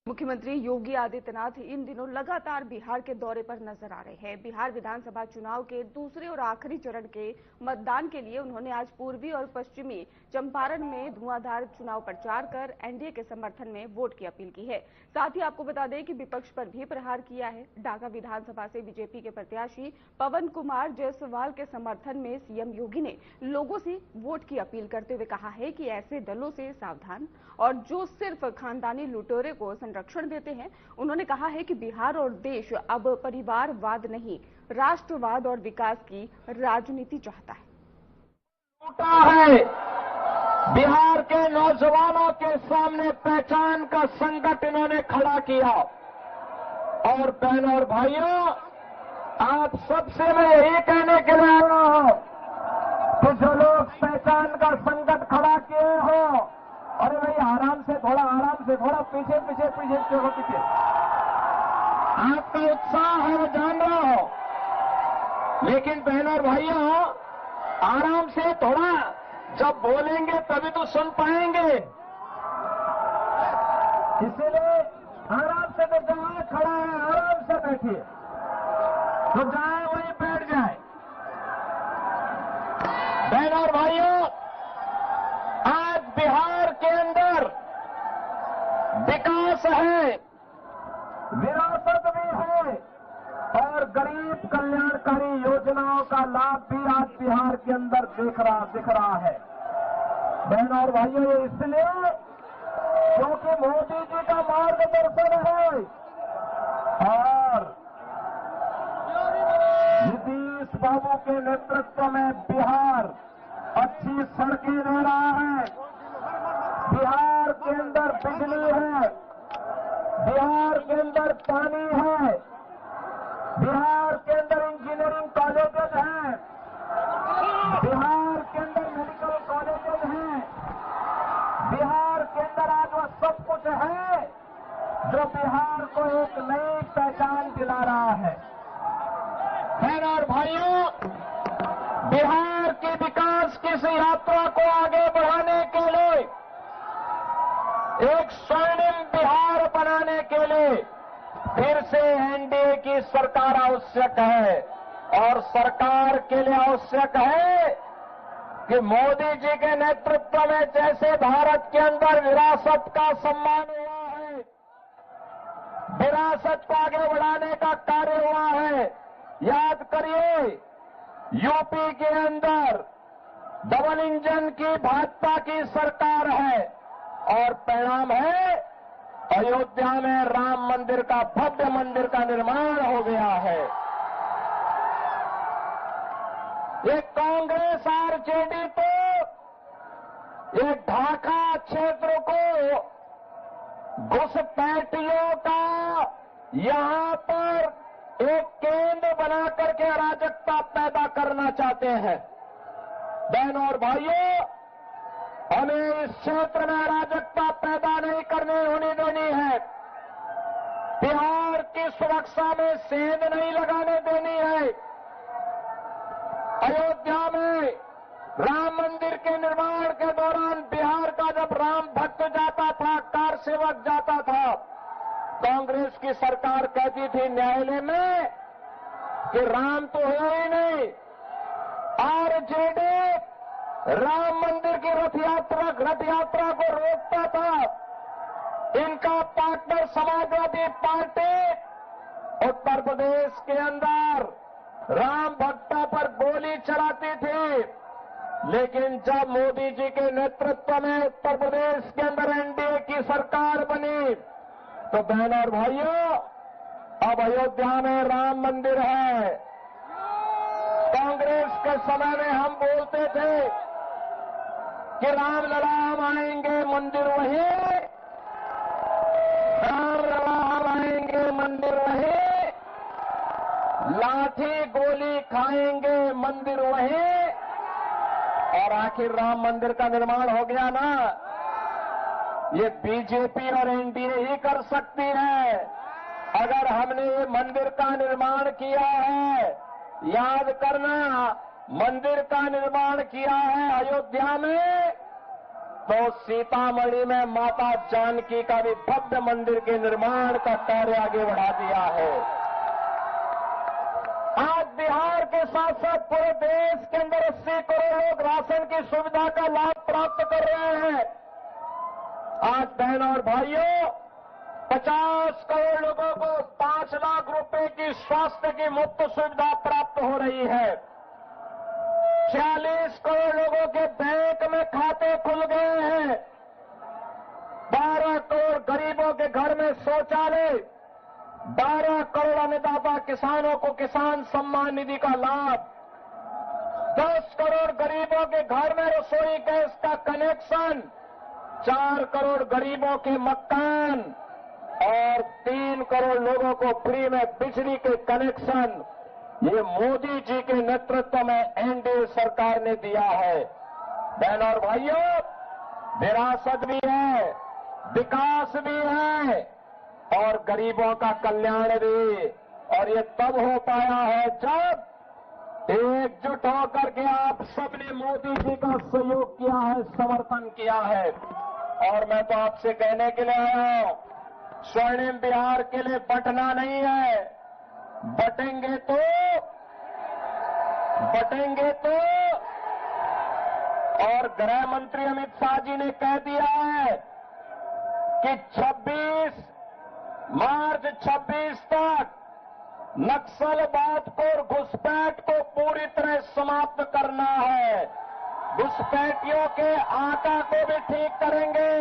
मुख्यमंत्री योगी आदित्यनाथ इन दिनों लगातार बिहार के दौरे पर नजर आ रहे हैं। बिहार विधानसभा चुनाव के दूसरे और आखिरी चरण के मतदान के लिए उन्होंने आज पूर्वी और पश्चिमी चंपारण में धुआंधार चुनाव प्रचार कर एनडीए के समर्थन में वोट की अपील की है। साथ ही आपको बता दें कि विपक्ष पर भी प्रहार किया है। ढाका विधानसभा से बीजेपी के प्रत्याशी पवन कुमार जायसवाल के समर्थन में सीएम योगी ने लोगों से वोट की अपील करते हुए कहा है कि ऐसे दलों से सावधान और जो सिर्फ खानदानी लुटेरे को संरक्षण देते हैं। उन्होंने कहा है कि बिहार और देश अब परिवारवाद नहीं, राष्ट्रवाद और विकास की राजनीति चाहता है। बिहार के नौजवानों के सामने पहचान का संकट इन्होंने खड़ा किया। और बहनों और भाइयों, आप सबसे मैं यही कहने के लिए आया हूं कि जो लोग पहचान का संकट खड़ा किए हो, अरे भाई आराम से थोड़ा पीछे चलो पीछे। आपका उत्साह है मैं जान रहा हूं, लेकिन बहनों और भाइयों आराम से थोड़ा, जब बोलेंगे तभी तो सुन पाएंगे। इसीलिए आराम से, तो जहां खड़ा है आराम से बैठिए, तो जाए वहीं बैठ जाए। बहनों और भाइयों, आज बिहार के अंदर विकास है, विरासत भी है और गरीब कल्याणकारी योजनाओं का लाभ भी आज बिहार के अंदर दिख रहा है। बहनों और भाइयों, ये इसलिए क्योंकि मोदी जी का मार्गदर्शन है और नीतीश बाबू के नेतृत्व में बिहार अच्छी सड़कें दे रहा है, बिहार के अंदर बिजली है, बिहार के अंदर पानी है, बिहार के अंदर इंजीनियरिंग कॉलेजेस हैं, बिहार के अंदर मेडिकल कॉलेजेस हैं, बिहार के अंदर आज वो सब कुछ है जो बिहार को एक नई पहचान दिला रहा है। बहनों और भाइयों, बिहार की विकास की इस यात्रा को आगे बढ़ाने के लिए, एक स्वर्णिम बिहार बनाने के लिए फिर से एनडीए की सरकार आवश्यक है। और सरकार के लिए आवश्यक है कि मोदी जी के नेतृत्व में जैसे भारत के अंदर विरासत का सम्मान हुआ है, विरासत को आगे बढ़ाने का कार्य हुआ है। याद करिए, यूपी के अंदर डबल इंजन की भाजपा की सरकार है और परिणाम है अयोध्या में राम मंदिर का, भव्य मंदिर का निर्माण हो गया है। ये कांग्रेस आरजेडी तो ये ढाका क्षेत्र को घुसपैठियों का यहां पर एक केंद्र बना करके अराजकता पैदा करना चाहते हैं। बहनों और भाइयों, हमें इस क्षेत्र में अराजकता पैदा नहीं होने देनी है। बिहार की सुरक्षा में सेंध नहीं लगाने देनी है। अयोध्या में राम मंदिर के निर्माण के दौरान बिहार का जब राम भक्त जाता था, कार सेवक जाता था, कांग्रेस की सरकार कहती थी न्यायालय में कि राम तो है ही नहीं। आरजेडी राम मंदिर की रथ यात्रा को रोकता था। इनका पार्टनर समाजवादी पार्टी उत्तर प्रदेश के अंदर राम भक्तों पर गोली चलाती थी, लेकिन जब मोदी जी के नेतृत्व में उत्तर प्रदेश के अंदर एनडीए की सरकार बनी तो बहनों और भाइयों, अब अयोध्या में राम मंदिर है। कांग्रेस के समय में हम बोलते थे कि राम लला हम आएंगे मंदिर वहीं, राम लला हम आएंगे मंदिर वहीं, लाठी गोली खाएंगे मंदिर वहीं, और आखिर राम मंदिर का निर्माण हो गया ना। ये बीजेपी और एनडीए ही कर सकती है। अगर हमने ये मंदिर का निर्माण किया है, याद करना, मंदिर का निर्माण किया है अयोध्या में तो सीतामढ़ी में माता जानकी का भी भव्य मंदिर के निर्माण का कार्य आगे बढ़ा दिया है। आज बिहार के साथ साथ पूरे देश के अंदर 80 करोड़ लोग राशन की सुविधा का लाभ प्राप्त कर रहे हैं। आज बहनों और भाइयों, 50 करोड़ लोगों को 5 लाख रुपए की स्वास्थ्य की मुफ्त सुविधा प्राप्त हो रही है। 46 करोड़ लोगों के बैंक में खाते खुल गए हैं। 12 करोड़ गरीबों के घर में शौचालय, 12 करोड़ अन्नदाता किसानों को किसान सम्मान निधि का लाभ, 10 करोड़ गरीबों के घर में रसोई गैस का कनेक्शन, 4 करोड़ गरीबों के मकान और 3 करोड़ लोगों को फ्री में बिजली के कनेक्शन, ये मोदी जी के नेतृत्व में एनडीए सरकार ने दिया है। बहनों और भाइयों, विरासत भी है, विकास भी है और गरीबों का कल्याण भी। और ये तब हो पाया है जब एकजुट होकर के आप सबने मोदी जी का सहयोग किया है, समर्थन किया है। और मैं तो आपसे कहने के लिए आया हूं, स्वर्णिम बिहार के लिए बंटना नहीं है, बटेंगे तो और गृह मंत्री अमित शाह जी ने कह दिया है कि 26 मार्च तक नक्सलवाद को और घुसपैठ को पूरी तरह समाप्त करना है। घुसपैठियों के आंकड़ा को भी ठीक करेंगे।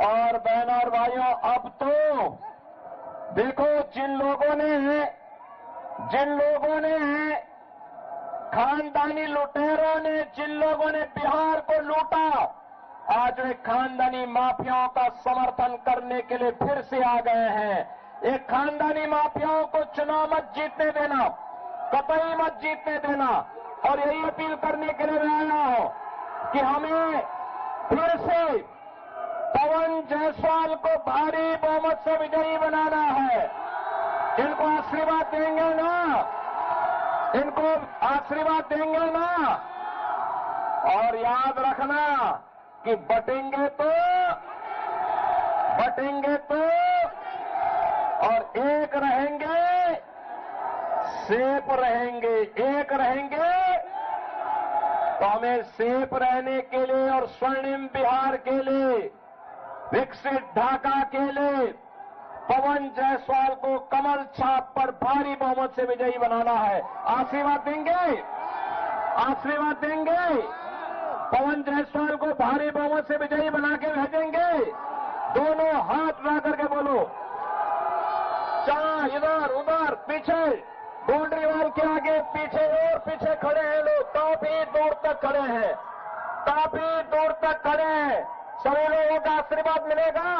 और बहनों और भाइयों, अब तो देखो जिन लोगों ने खानदानी लुटेरों ने जिन लोगों ने बिहार को लूटा, आज वे खानदानी माफियाओं का समर्थन करने के लिए फिर से आ गए हैं। एक खानदानी माफियाओं को चुनाव मत जीतने देना, कतई मत जीतने देना। और यही अपील करने के लिए मैं आया हूं कि हमें फिर से पवन जायसवाल को भारी बहुमत से विजयी बनाना है। इनको आशीर्वाद देंगे ना? इनको आशीर्वाद देंगे ना? और याद रखना कि बटेंगे तो और एक रहेंगे, सेफ रहेंगे। एक रहेंगे तो हमें सेफ रहने के लिए और स्वर्णिम बिहार के लिए, विकसित ढाका के लिए पवन जायसवाल को कमल छाप पर भारी बहुमत से विजयी बनाना है। आशीर्वाद देंगे? आशीर्वाद देंगे? पवन जायसवाल को भारी बहुमत से विजयी बना के भेजेंगे? दोनों हाथ उठा करके बोलो। जहां इधर उधर पीछे बाउंड्री वॉल के आगे पीछे और पीछे खड़े हैं लोग, काफी दूर तक खड़े हैं, काफी दूर तक खड़े हैं। सभी लोगों का आशीर्वाद मिलेगा,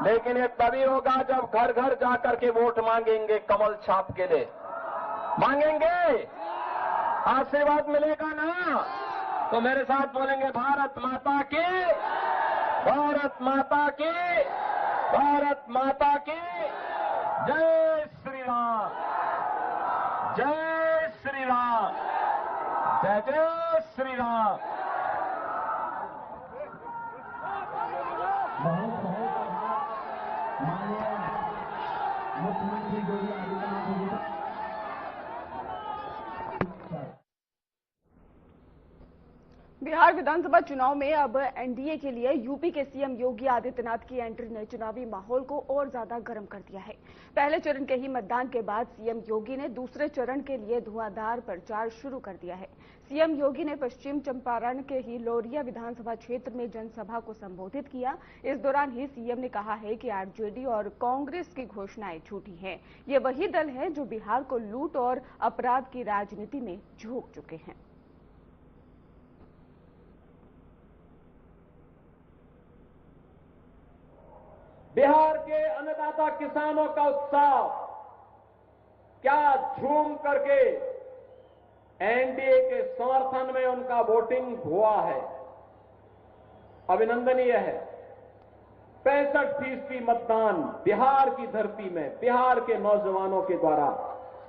लेकिन ये तभी होगा जब घर घर जाकर के वोट मांगेंगे। कमल छाप के लिए मांगेंगे, आशीर्वाद मिलेगा ना? तो मेरे साथ बोलेंगे, भारत माता की, भारत माता की, भारत माता की जय श्री राम, जय श्री राम, जय जय श्री राम। बहुत माननीय मुख्यमंत्री योगी आदित्यनाथ जी। बिहार विधानसभा चुनाव में अब एनडीए के लिए यूपी के सीएम योगी आदित्यनाथ की एंट्री ने चुनावी माहौल को और ज्यादा गर्म कर दिया है। पहले चरण के ही मतदान के बाद सीएम योगी ने दूसरे चरण के लिए धुआंधार प्रचार शुरू कर दिया है। सीएम योगी ने पश्चिम चंपारण के ही लोरिया विधानसभा क्षेत्र में जनसभा को संबोधित किया। इस दौरान ही सीएम ने कहा है कि आरजेडी और कांग्रेस की घोषणाएं झूठी हैं। ये वही दल है जो बिहार को लूट और अपराध की राजनीति में झोंक चुके हैं। बिहार के अन्नदाता किसानों का उत्साह क्या झूम करके एनडीए के समर्थन में उनका वोटिंग हुआ है, अभिनंदनीय है। 65% मतदान बिहार की धरती में बिहार के नौजवानों के द्वारा।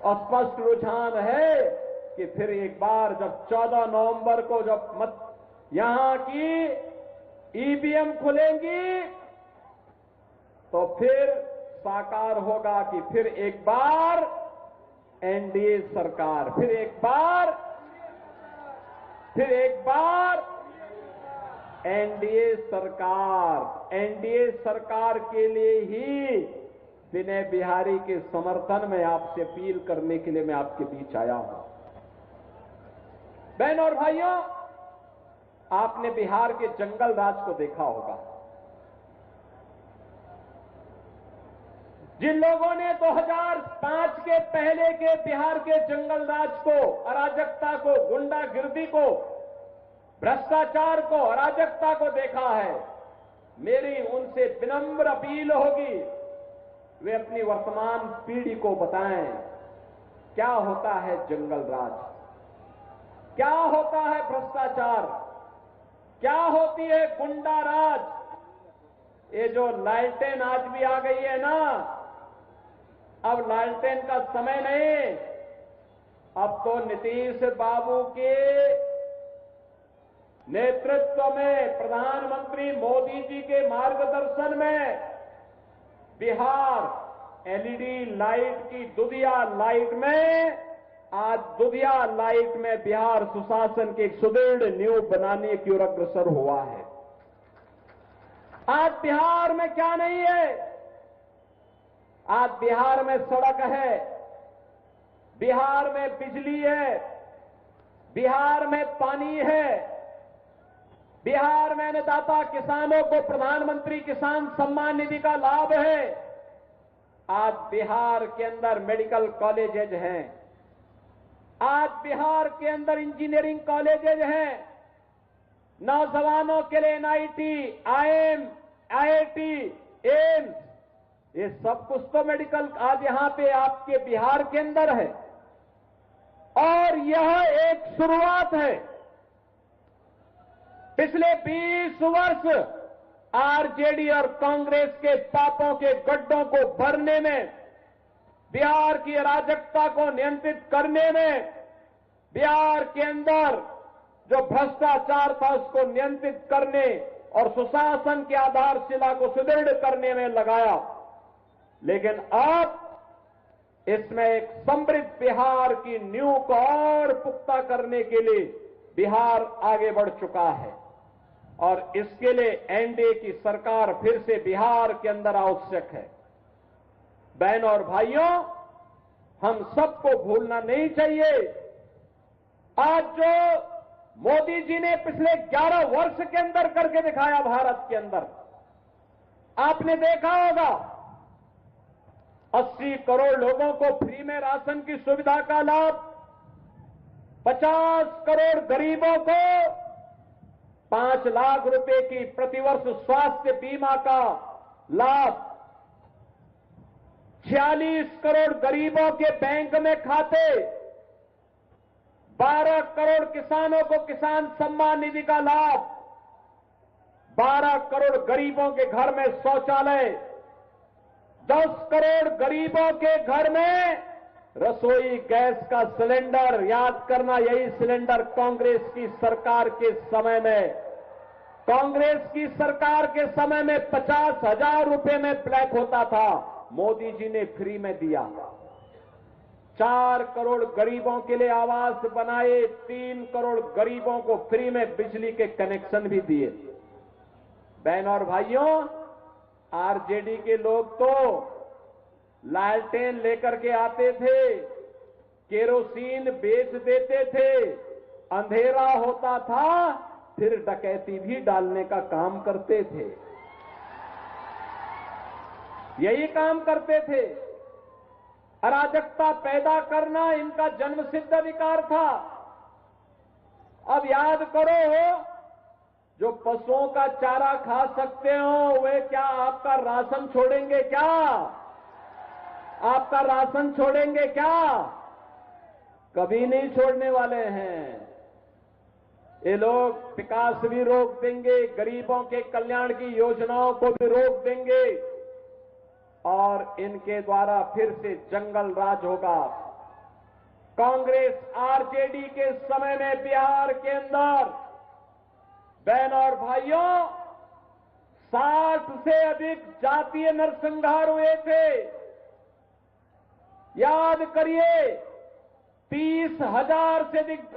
और स्पष्ट रुझान है कि फिर एक बार जब 14 नवंबर को जब यहां की ईवीएम खुलेंगी तो फिर साकार होगा कि फिर एक बार एनडीए सरकार, फिर एक बार एनडीए सरकार के लिए ही विनय बिहारी के समर्थन में आपसे अपील करने के लिए मैं आपके बीच आया हूं। बहन और भाइयों, आपने बिहार के जंगल राज को देखा होगा। जिन लोगों ने 2005 के पहले के बिहार के जंगल राज को, अराजकता को, गुंडागिर्दी को, भ्रष्टाचार को, अराजकता को देखा है, मेरी उनसे विनम्र अपील होगी, वे अपनी वर्तमान पीढ़ी को बताएं क्या होता है जंगल राज, क्या होता है भ्रष्टाचार, क्या होती है गुंडा राज। ये जो लालटेन आज भी आ गई है ना, अब लालटेन का समय नहीं, अब तो नीतीश बाबू के नेतृत्व में, प्रधानमंत्री मोदी जी के मार्गदर्शन में बिहार एलईडी लाइट की दुधिया लाइट में, आज दुधिया लाइट में बिहार सुशासन की एक सुदृढ़ नींव बनाने की ओर अग्रसर हुआ है। आज बिहार में क्या नहीं है? आज बिहार में सड़क है, बिहार में बिजली है, बिहार में पानी है, बिहार में अन्नदाता किसानों को प्रधानमंत्री किसान सम्मान निधि का लाभ है। आज बिहार के अंदर मेडिकल कॉलेजेज हैं, आज बिहार के अंदर इंजीनियरिंग कॉलेजेज हैं, नौजवानों के लिए एनआईटी, आईएम, आईआईटी, एम्स, ये सब कुछ तो मेडिकल आज यहां पे आपके बिहार के अंदर है। और यह एक शुरुआत है। पिछले 20 वर्ष आरजेडी और कांग्रेस के पापों के गड्ढों को भरने में, बिहार की अराजकता को नियंत्रित करने में, बिहार के अंदर जो भ्रष्टाचार था उसको नियंत्रित करने और सुशासन की आधारशिला को सुदृढ़ करने में लगाया। लेकिन अब इसमें एक समृद्ध बिहार की नींव को और पुख्ता करने के लिए बिहार आगे बढ़ चुका है और इसके लिए एनडीए की सरकार फिर से बिहार के अंदर आवश्यक है। बहनों और भाइयों, हम सबको भूलना नहीं चाहिए, आज जो मोदी जी ने पिछले 11 वर्ष के अंदर करके दिखाया भारत के अंदर, आपने देखा होगा 80 करोड़ लोगों को फ्री में राशन की सुविधा का लाभ, 50 करोड़ गरीबों को 5 लाख रुपए की प्रतिवर्ष स्वास्थ्य बीमा का लाभ, 46 करोड़ गरीबों के बैंक में खाते, 12 करोड़ किसानों को किसान सम्मान निधि का लाभ, 12 करोड़ गरीबों के घर में शौचालय, 10 करोड़ गरीबों के घर में रसोई गैस का सिलेंडर। याद करना, यही सिलेंडर कांग्रेस की सरकार के समय में, कांग्रेस की सरकार के समय में 50,000 रुपए में ब्लैक होता था, मोदी जी ने फ्री में दिया। 4 करोड़ गरीबों के लिए आवास बनाए, 3 करोड़ गरीबों को फ्री में बिजली के कनेक्शन भी दिए। बहनों और भाइयों, आरजेडी के लोग तो लालटेन लेकर के आते थे, केरोसिन बेच देते थे, अंधेरा होता था फिर डकैती भी डालने का काम करते थे, यही काम करते थे। अराजकता पैदा करना इनका जन्मसिद्ध अधिकार था। अब याद करो, जो पशुओं का चारा खा सकते हो वे क्या आपका राशन छोड़ेंगे क्या? आपका राशन छोड़ेंगे क्या? कभी नहीं छोड़ने वाले हैं। ये लोग विकास भी रोक देंगे, गरीबों के कल्याण की योजनाओं को भी रोक देंगे और इनके द्वारा फिर से जंगल राज होगा। कांग्रेस आरजेडी के समय में बिहार के अंदर, बहनों और भाइयों, 60 से अधिक जातीय नरसंहार हुए थे। याद करिए, 30,000 से अधिक।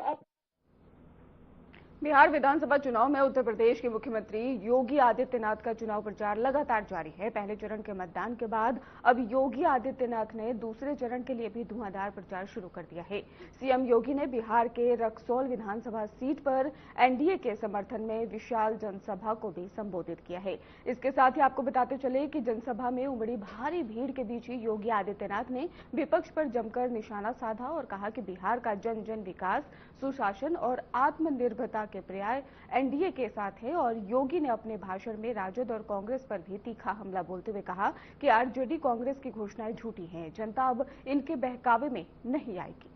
बिहार विधानसभा चुनाव में उत्तर प्रदेश के मुख्यमंत्री योगी आदित्यनाथ का चुनाव प्रचार लगातार जारी है। पहले चरण के मतदान के बाद अब योगी आदित्यनाथ ने दूसरे चरण के लिए भी धुआंधार प्रचार शुरू कर दिया है। सीएम योगी ने बिहार के रक्सौल विधानसभा सीट पर एनडीए के समर्थन में विशाल जनसभा को भी संबोधित किया है। इसके साथ ही आपको बताते चले कि जनसभा में उमड़ी भारी भीड़ के बीच ही योगी आदित्यनाथ ने विपक्ष पर जमकर निशाना साधा और कहा कि बिहार का जन जन विकास, सुशासन और आत्मनिर्भरता के पर्याय एनडीए के साथ है। और योगी ने अपने भाषण में राजद और कांग्रेस पर भी तीखा हमला बोलते हुए कहा कि आरजेडी कांग्रेस की घोषणाएं झूठी हैं, जनता अब इनके बहकावे में नहीं आएगी।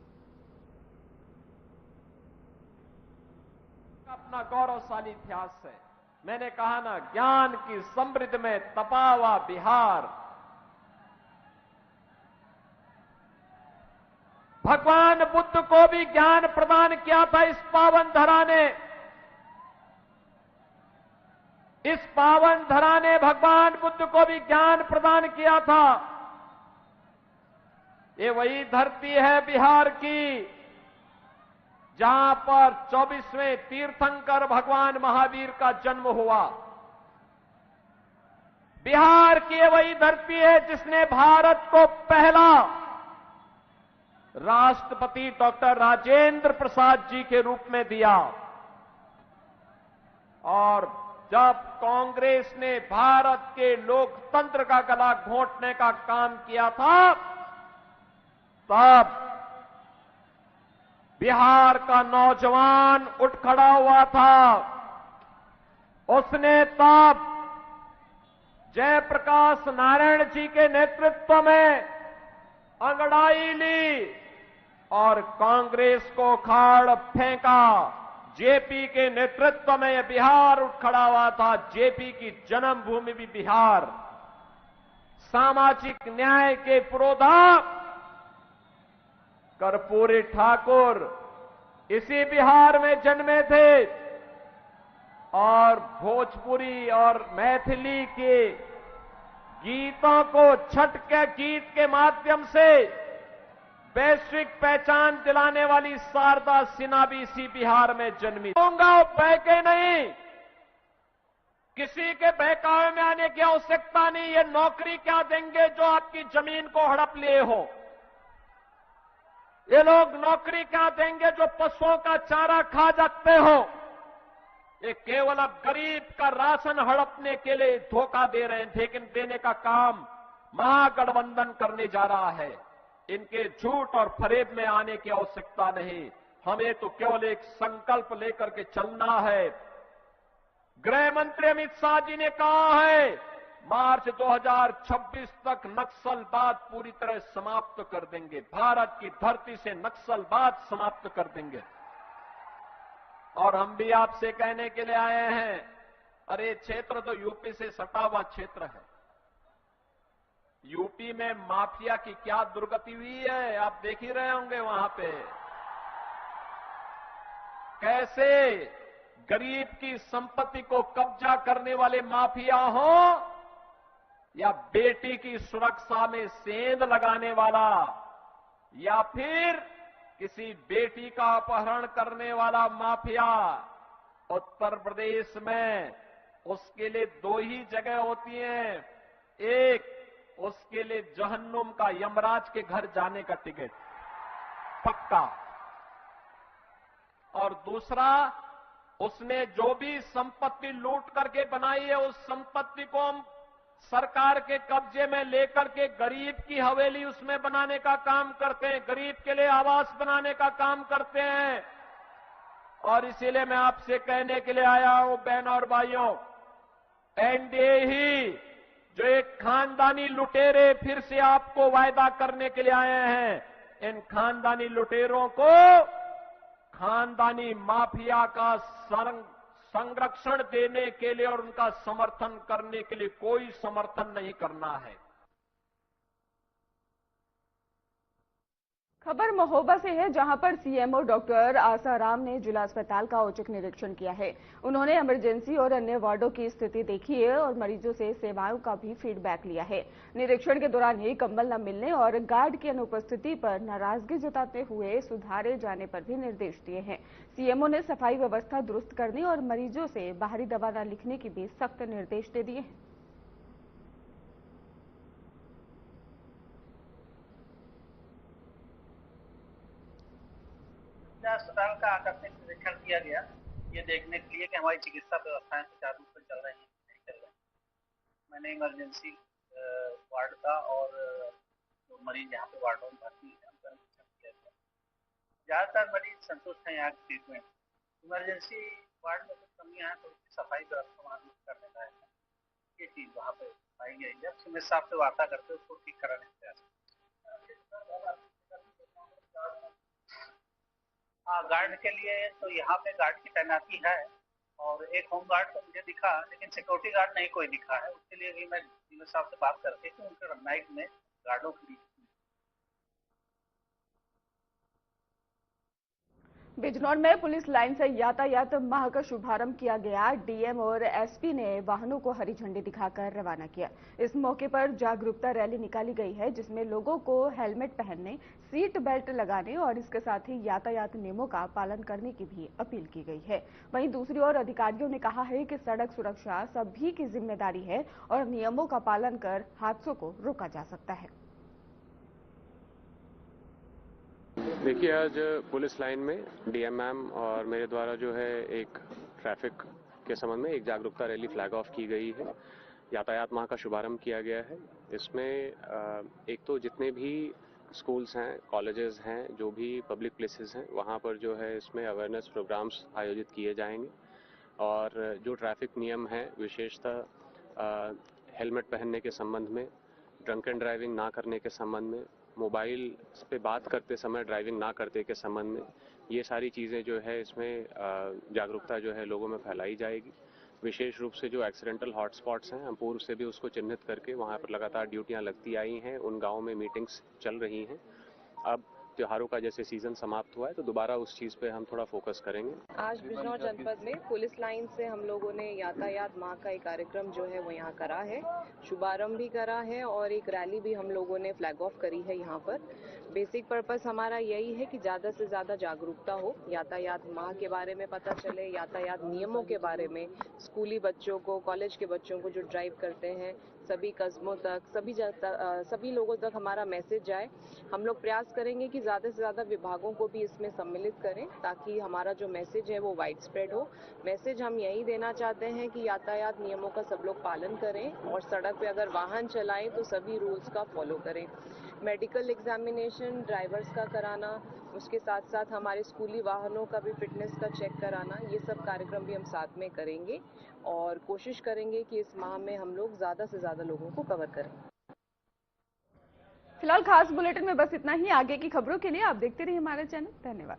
अपना गौरवशाली इतिहास है। मैंने कहा ना, ज्ञान की समृद्ध में तपा हुआ बिहार, भगवान बुद्ध को भी ज्ञान प्रदान किया था इस पावन धरा ने। इस पावन धरा ने भगवान बुद्ध को भी ज्ञान प्रदान किया था। ये वही धरती है बिहार की, जहां पर 24वें तीर्थंकर भगवान महावीर का जन्म हुआ। बिहार की वही धरती है जिसने भारत को पहला राष्ट्रपति डॉक्टर राजेंद्र प्रसाद जी के रूप में दिया। और जब कांग्रेस ने भारत के लोकतंत्र का गला घोंटने का काम किया था, तब बिहार का नौजवान उठ खड़ा हुआ था। उसने तब जयप्रकाश नारायण जी के नेतृत्व में अंगड़ाई ली और कांग्रेस को खाड़ फेंका। जेपी के नेतृत्व में यह बिहार उठ खड़ा हुआ था। जेपी की जन्मभूमि भी बिहार। सामाजिक न्याय के पुरोधा कर्पूरी ठाकुर इसी बिहार में जन्मे थे और भोजपुरी और मैथिली के गीतों को छठ के गीत के माध्यम से वैश्विक पहचान दिलाने वाली शारदा सिन्हा भी इसी बिहार में जन्मी। बहके नहीं, किसी के बहकावे में आने की आवश्यकता नहीं। ये नौकरी क्या देंगे जो आपकी जमीन को हड़प लिए हो? ये लोग नौकरी क्या देंगे जो पशुओं का चारा खा जाते हो? ये केवल अब गरीब का राशन हड़पने के लिए धोखा दे रहे हैं, लेकिन देने का काम महागठबंधन करने जा रहा है। इनके झूठ और फरेब में आने की आवश्यकता नहीं। हमें तो केवल एक संकल्प लेकर के चलना है। गृह मंत्री अमित शाह जी ने कहा है, मार्च 2026 तक नक्सलवाद पूरी तरह समाप्त कर देंगे। भारत की धरती से नक्सलवाद समाप्त कर देंगे। और हम भी आपसे कहने के लिए आए हैं, अरे क्षेत्र तो यूपी से सटा हुआ क्षेत्र है। यूपी में माफिया की क्या दुर्गति हुई है, आप देख ही रहे होंगे। वहां पे कैसे गरीब की संपत्ति को कब्जा करने वाले माफिया हो, या बेटी की सुरक्षा में सेंध लगाने वाला, या फिर किसी बेटी का अपहरण करने वाला माफिया। उत्तर प्रदेश में उसके लिए दो ही जगह होती हैं। एक, उसके लिए जहन्नुम का, यमराज के घर जाने का टिकट पक्का। और दूसरा, उसने जो भी संपत्ति लूट करके बनाई है, उस संपत्ति को हम सरकार के कब्जे में लेकर के गरीब की हवेली उसमें बनाने का काम करते हैं, गरीब के लिए आवास बनाने का काम करते हैं। और इसीलिए मैं आपसे कहने के लिए आया हूं, बहनों और भाइयों, एनडीए ही जो एक खानदानी लुटेरे फिर से आपको वायदा करने के लिए आए हैं, इन खानदानी लुटेरों को खानदानी माफिया का संरक्षण देने के लिए और उनका समर्थन करने के लिए कोई समर्थन नहीं करना है। खबर महोबा से है, जहां पर सीएमओ डॉक्टर आसाराम ने जिला अस्पताल का औचक निरीक्षण किया है। उन्होंने इमरजेंसी और अन्य वार्डों की स्थिति देखी है और मरीजों से सेवाओं का भी फीडबैक लिया है। निरीक्षण के दौरान ही कंबल न मिलने और गार्ड की अनुपस्थिति पर नाराजगी जताते हुए सुधारे जाने पर भी निर्देश दिए हैं। सीएमओ ने सफाई व्यवस्था दुरुस्त करने और मरीजों से बाहरी दवा न लिखने के भी सख्त निर्देश दे दिए हैं। अस्पताल का आकस्मिक निरीक्षण किया गया, ये देखने के लिए कि हमारी चिकित्सा व्यवस्थाएं सुचारू रूप से चल रही हैं नहीं चल रही। मैंने इमरजेंसी वार्ड का और जो मरीज यहाँ पे वार्डों में भर्ती है उनका निरीक्षण किया गया। ज़्यादातर मरीज संतुष्ट हैं यहाँ के ट्रीटमेंट। इमरजेंसी वार्ड में कुछ कमियाँ हैं तो उसकी सफाई व्यवस्था वहाँ करने का है, ये चीज़ वहाँ पे पाई गई है। सुमित साहब से वार्ता करके उसको ठीक कराने का प्रयास। हाँ, गार्ड के लिए तो यहाँ पे गार्ड की तैनाती है और एक होम गार्ड तो मुझे दिखा, लेकिन सिक्योरिटी गार्ड नहीं कोई दिखा है। उसके लिए भी मैं डीलर साहब से बात करके कि उनके नाइट में गार्डों की। बिजनौर में पुलिस लाइन से यातायात माह का शुभारंभ किया गया। डीएम और एसपी ने वाहनों को हरी झंडी दिखाकर रवाना किया। इस मौके पर जागरूकता रैली निकाली गई है, जिसमें लोगों को हेलमेट पहनने, सीट बेल्ट लगाने और इसके साथ ही यातायात नियमों का पालन करने की भी अपील की गई है। वहीं दूसरी ओर अधिकारियों ने कहा है कि सड़क सुरक्षा सभी की जिम्मेदारी है और नियमों का पालन कर हादसों को रोका जा सकता है। देखिए, आज पुलिस लाइन में डीएम मैम और मेरे द्वारा जो है एक ट्रैफिक के संबंध में एक जागरूकता रैली फ्लैग ऑफ की गई है। यातायात माह का शुभारंभ किया गया है। इसमें एक तो जितने भी स्कूल्स हैं, कॉलेजेस हैं, जो भी पब्लिक प्लेसेस हैं, वहाँ पर जो है इसमें अवेयरनेस प्रोग्राम्स आयोजित किए जाएंगे और जो ट्रैफिक नियम हैं, विशेषतः हेलमेट पहनने के संबंध में, ड्रंक एंड ड्राइविंग ना करने के संबंध में, मोबाइल पे बात करते समय ड्राइविंग ना करते के संबंध में, ये सारी चीज़ें जो है इसमें जागरूकता जो है लोगों में फैलाई जाएगी। विशेष रूप से जो एक्सीडेंटल हॉटस्पॉट्स हैं, हम पूर्व से भी उसको चिन्हित करके वहाँ पर लगातार ड्यूटियाँ लगती आई हैं। उन गाँव में मीटिंग्स चल रही हैं। अब त्योहारों का जैसे सीजन समाप्त हुआ है तो दोबारा उस चीज़ पे हम थोड़ा फोकस करेंगे। आज बिजनौर जनपद में पुलिस लाइन से हम लोगों ने यातायात माह का एक कार्यक्रम जो है वो यहाँ करा है, शुभारंभ भी करा है और एक रैली भी हम लोगों ने फ्लैग ऑफ करी है। यहाँ पर बेसिक पर्पस हमारा यही है कि ज़्यादा से ज़्यादा जागरूकता हो, यातायात माह के बारे में पता चले, यातायात नियमों के बारे में स्कूली बच्चों को, कॉलेज के बच्चों को जो ड्राइव करते हैं, सभी कस्बों तक, सभी लोगों तक हमारा मैसेज जाए। हम लोग प्रयास करेंगे कि ज़्यादा से ज़्यादा विभागों को भी इसमें सम्मिलित करें ताकि हमारा जो मैसेज है वो वाइड स्प्रेड हो। मैसेज हम यही देना चाहते हैं कि यातायात नियमों का सब लोग पालन करें और सड़क पे अगर वाहन चलाएं तो सभी रूल्स का फॉलो करें। मेडिकल एग्जामिनेशन ड्राइवर्स का कराना, उसके साथ साथ हमारे स्कूली वाहनों का भी फिटनेस का चेक कराना, ये सब कार्यक्रम भी हम साथ में करेंगे और कोशिश करेंगे कि इस माह में हम लोग ज़्यादा से ज़्यादा लोगों को कवर करें। फिलहाल खास बुलेटिन में बस इतना ही। आगे की खबरों के लिए आप देखते रहिए हमारा चैनल। धन्यवाद।